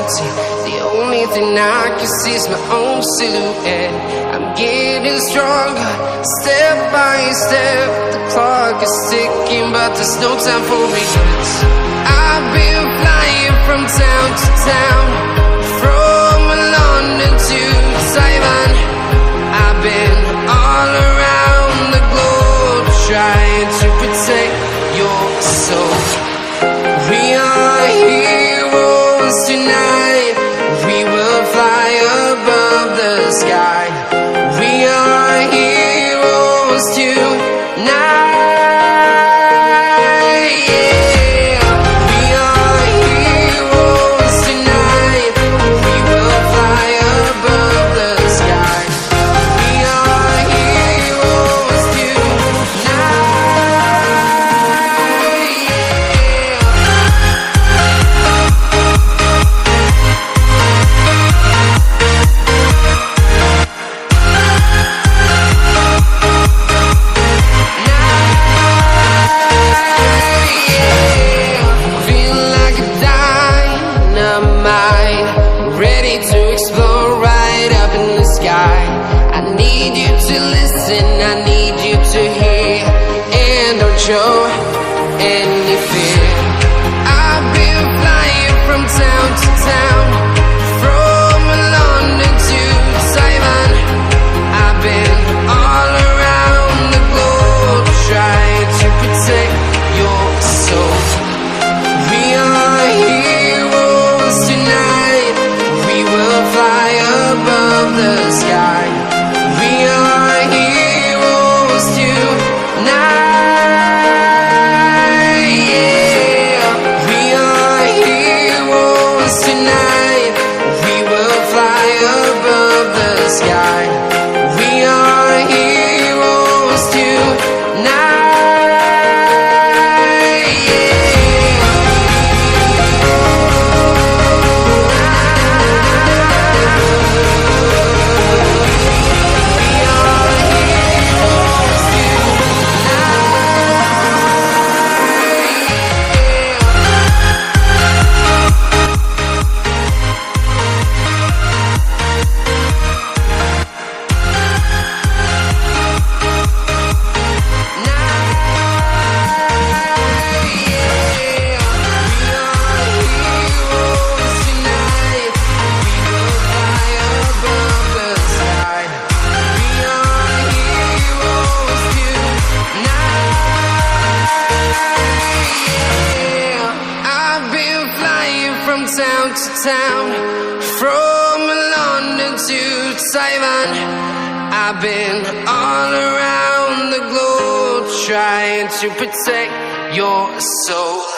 empty. The only thing I can see is my own silhouette. I'm getting stronger, step by step. The clock is ticking, but there's no time for regrets. I've been flying from town to town, from London to Taiwan. I've been all around the globe, trying to protect your soul. We are heroes tonight. We will fly above the sky. We are heroes tonight. To explore right up in the sky. I need you to listen, I need you to hear, and don't show any fear. I've been flying from town to town, from London to Taiwan. I've been all around the globe, trying to protect your soul. We are heroes tonight. We will fly above the sky. We are heroes tonight. Yeah. We are heroes tonight. We will fly above the sky. We are heroes tonight. Town to town, from London to Taiwan. I've been all around the globe, trying to protect your soul.